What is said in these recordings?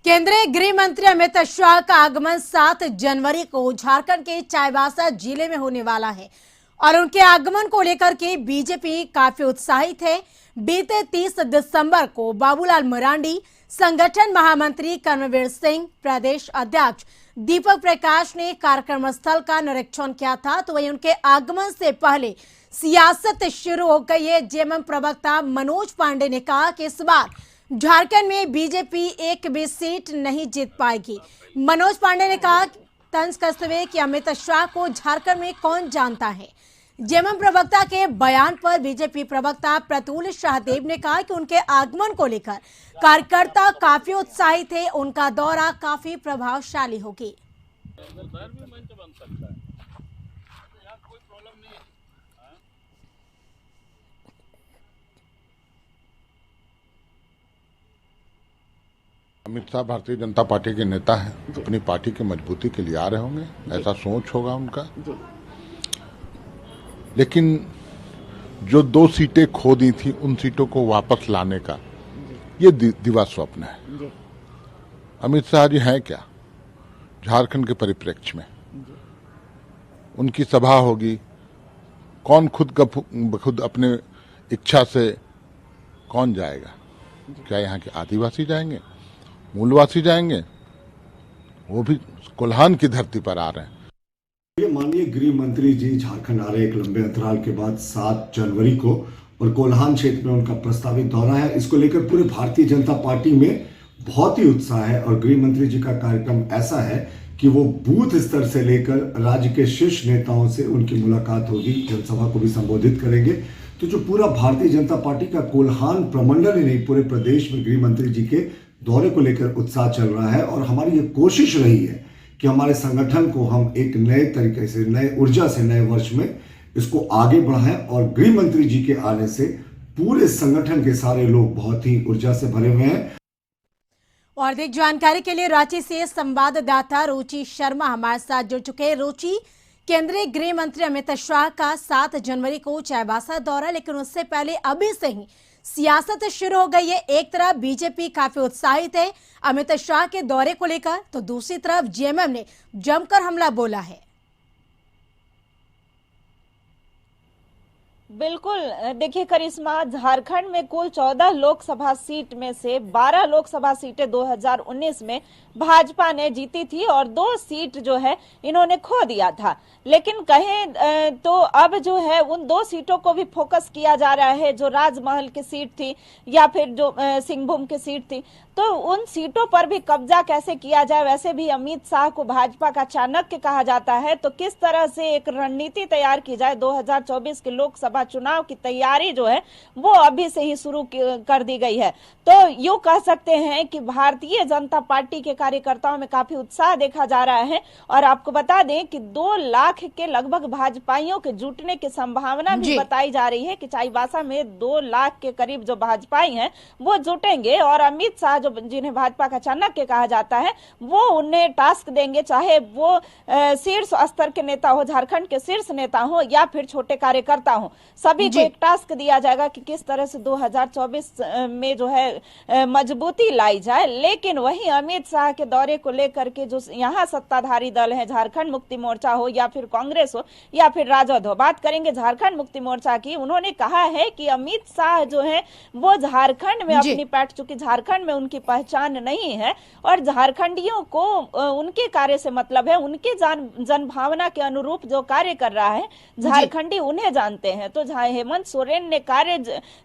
केंद्रीय गृह मंत्री अमित शाह का आगमन 7 जनवरी को झारखंड के चाईबासा जिले में होने वाला है और उनके आगमन को लेकर के बीजेपी काफी उत्साहित है। बीते 30 दिसंबर को बाबूलाल मरांडी, संगठन महामंत्री कर्मवीर सिंह, प्रदेश अध्यक्ष दीपक प्रकाश ने कार्यक्रम स्थल का निरीक्षण किया था, तो वहीं उनके आगमन से पहले सियासत शुरू हो गई है। जेएमएम प्रवक्ता मनोज पांडे ने कहा कि इस बार झारखंड में बीजेपी एक भी सीट नहीं जीत पाएगी। मनोज पांडे ने कहा तंज कसते हुए कि अमित शाह को झारखंड में कौन जानता है। जेएमएम प्रवक्ता के बयान पर बीजेपी प्रवक्ता प्रतुल शाहदेव ने कहा कि उनके आगमन को लेकर कार्यकर्ता काफी उत्साहित थे, उनका दौरा काफी प्रभावशाली होगी। अमित शाह भारतीय जनता पार्टी के नेता हैं, अपनी पार्टी की मजबूती के लिए आ रहे होंगे, ऐसा सोच होगा उनका। लेकिन जो 2 सीटें खो दी थी, उन सीटों को वापस लाने का ये दिवा स्वप्न है। अमित शाह जी हैं क्या झारखंड के परिप्रेक्ष्य में? उनकी सभा होगी, कौन खुद अपने इच्छा से कौन जाएगा? क्या यहाँ के आदिवासी जाएंगे, मूलवासी जाएंगे? वो भी कोल्हान की धरती पर आ रहे हैं। माननीय गृह मंत्री जी झारखंड आ रहे एक लंबे अंतराल के बाद 7 जनवरी को, और कोल्हान क्षेत्र में उनका प्रस्तावित दौरा है। इसको लेकर पूरे भारतीय जनता पार्टी में बहुत ही उत्साह है और गृह मंत्री जी का कार्यक्रम ऐसा है कि वो बूथ स्तर से लेकर राज्य के शीर्ष नेताओं से उनकी मुलाकात होगी, जनसभा को भी संबोधित करेंगे। तो जो पूरा भारतीय जनता पार्टी का कोल्हान प्रमंडल ही नहीं, पूरे प्रदेश में गृह मंत्री जी के दौरे को लेकर उत्साह चल रहा है। और हमारी ये कोशिश रही है कि हमारे संगठन को हम एक नए तरीके से, नए ऊर्जा से नए वर्ष में इसको आगे बढ़ाएं, और गृह मंत्री जी के आने से पूरे संगठन के सारे लोग बहुत ही ऊर्जा से भरे हुए हैं। और अधिक जानकारी के लिए रांची से संवाददाता रुचि शर्मा हमारे साथ जुड़ चुके हैं। रुचि, केंद्रीय गृह मंत्री अमित शाह का 7 जनवरी को चाईबासा दौरा, लेकिन उससे पहले अभी से ही सियासत शुरू हो गई है। एक तरफ बीजेपी काफी उत्साहित है अमित शाह के दौरे को लेकर, तो दूसरी तरफ जेएमएम ने जमकर हमला बोला है। बिल्कुल, देखिए करिश्मा, झारखंड में कुल 14 लोकसभा सीट में से 12 लोकसभा सीटें 2019 में भाजपा ने जीती थी और 2 सीट जो है इन्होंने खो दिया था। लेकिन कहें तो अब जो है उन 2 सीटों को भी फोकस किया जा रहा है, जो राजमहल की सीट थी या फिर जो सिंहभूम की सीट थी, तो उन सीटों पर भी कब्जा कैसे किया जाए। वैसे भी अमित शाह को भाजपा का चाणक्य कहा जाता है, तो किस तरह से एक रणनीति तैयार की जाए 2024 के लोकसभा चुनाव की तैयारी जो है वो अभी से ही शुरू कर दी गई है। तो यूं कह सकते हैं कि भारतीय जनता पार्टी के कार्यकर्ताओं में काफी उत्साह देखा जा रहा है। और आपको बता दें कि 2 लाख के लगभग भाजपाइयों के जुटने की संभावना भी बताई जा रही है कि चाईबासा में 2 लाख के करीब जो भाजपाई हैं वो जुटेंगे, और अमित शाह जो जिन्हें भाजपा का चाणक्य कहा जाता है वो उन्हें टास्क देंगे, चाहे वो शीर्ष स्तर के नेता हो, झारखंड के शीर्ष नेता हो या फिर छोटे कार्यकर्ता हो, सभी को एक टास्क दिया जाएगा कि किस तरह से 2024 में जो है मजबूती लाई जाए। लेकिन वहीं अमित शाह के दौरे को लेकर के जो यहाँ सत्ताधारी दल है, झारखंड मुक्ति मोर्चा हो या फिर कांग्रेस हो या फिर राजद हो, बात करेंगे झारखंड मुक्ति मोर्चा की, उन्होंने कहा है कि अमित शाह जो है वो झारखंड में अपनी पैठ, चूंकि झारखंड में उनकी पहचान नहीं है और झारखंडियों को उनके कार्य से मतलब है, उनके जनभावना के अनुरूप जो कार्य कर रहा है झारखंडी उन्हें जानते हैं। तो हेमंत सोरेन ने कार्य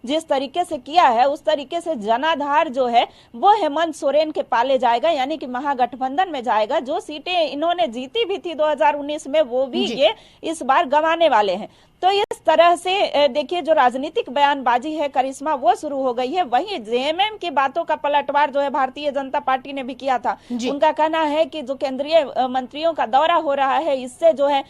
जिस तरीके से किया है उस तरीके से जनाधार जो है वो हेमंत सोरेन के पाले जाएगा, यानी कि महागठबंधन में जाएगा। जो सीटें इन्होंने जीती भी थी 2019 में वो भी ये इस बार गंवाने वाले हैं। तो इस तरह से देखिए जो राजनीतिक बयानबाजी है करिश्मा वो शुरू हो गई है। वहीं जेएमएम की बातों का पलटवार जो है भारतीय जनता पार्टी ने भी किया था। उनका कहना है कि जो केंद्रीय मंत्रियों का दौरा हो रहा है इससे जो है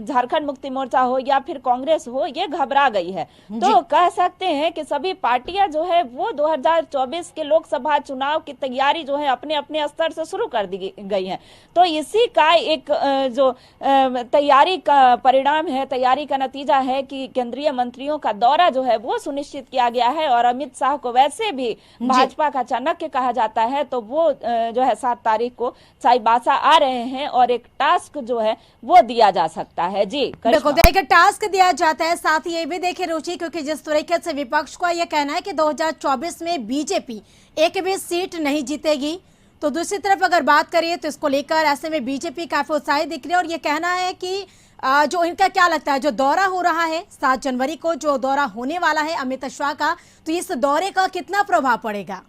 झारखंड मुक्ति मोर्चा हो या फिर कांग्रेस हो ये घबरा गई है। तो कह सकते हैं कि सभी पार्टियां जो है वो 2024 के लोकसभा चुनाव की तैयारी जो है अपने अपने स्तर से शुरू कर दी गई है। तो इसी का एक जो तैयारी का परिणाम है है, तैयारी का नतीजा है कि केंद्रीय मंत्रियों का दौरा जो है वो सुनिश्चित किया गया है। और अमित शाह को वैसे भी भाजपा का चाणक्य कहा जाता है, तो वो जो है 7 तारीख को चाईबासा आ रहे हैं और एक टास्क जो है वो दिया जा सकता है। जी बिल्कुल, देखिए टास्क दिया जाता है। साथ ही ये भी देखिए रुचि, क्योंकि जिस तरीके से विपक्ष का यह कहना है कि 2024 में बीजेपी एक भी सीट नहीं जीतेगी, तो दूसरी तरफ अगर बात करिए तो इसको लेकर ऐसे में बीजेपी काफी उत्साहित दिख रही है। और ये कहना है कि जो इनका क्या लगता है, जो दौरा हो रहा है 7 जनवरी को जो दौरा होने वाला है अमित शाह का, तो इस दौरे का कितना प्रभाव पड़ेगा?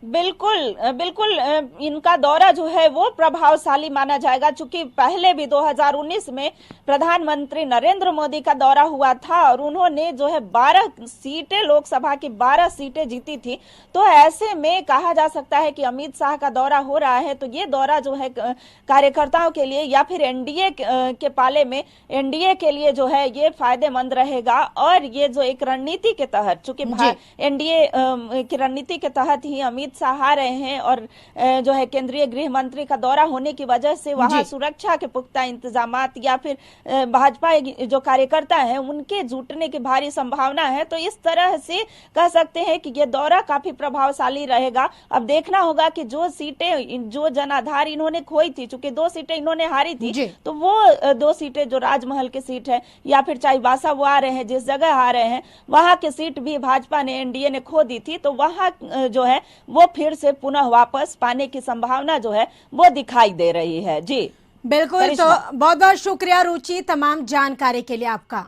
बिल्कुल बिल्कुल, इनका दौरा जो है वो प्रभावशाली माना जाएगा, चूंकि पहले भी 2019 में प्रधानमंत्री नरेंद्र मोदी का दौरा हुआ था और उन्होंने जो है 12 सीटें, लोकसभा की 12 सीटें जीती थी। तो ऐसे में कहा जा सकता है कि अमित शाह का दौरा हो रहा है, तो ये दौरा जो है कार्यकर्ताओं के लिए या फिर एनडीए के पाले में एनडीए के लिए जो है ये फायदेमंद रहेगा। और ये जो एक रणनीति के तहत, चूंकि एनडीए की रणनीति के तहत ही अमित शाह आ रहे हैं और जो है केंद्रीय गृह मंत्री का दौरा होने की वजह से वहां सुरक्षा के पुख्ता इंतजामात या फिर भाजपा जो कार्यकर्ता हैं उनके जुटने की भारी संभावना है। तो इस तरह से कह सकते हैं कि ये दौरा काफी प्रभावशाली रहेगा। अब देखना होगा कि जो सीटें, जो जनाधार इन्होंने खोई थी, चूंकि 2 सीटें इन्होंने हारी थी, तो वो 2 सीटें जो राजमहल की सीट है या फिर चाईबासा वो आ रहे हैं, जिस जगह आ रहे हैं वहां की सीट भी भाजपा ने, एनडीए ने खो दी थी, तो वहां जो है वो फिर से पुनः वापस पाने की संभावना जो है वो दिखाई दे रही है। जी बिल्कुल, तो बहुत बहुत शुक्रिया रुचि तमाम जानकारी के लिए आपका।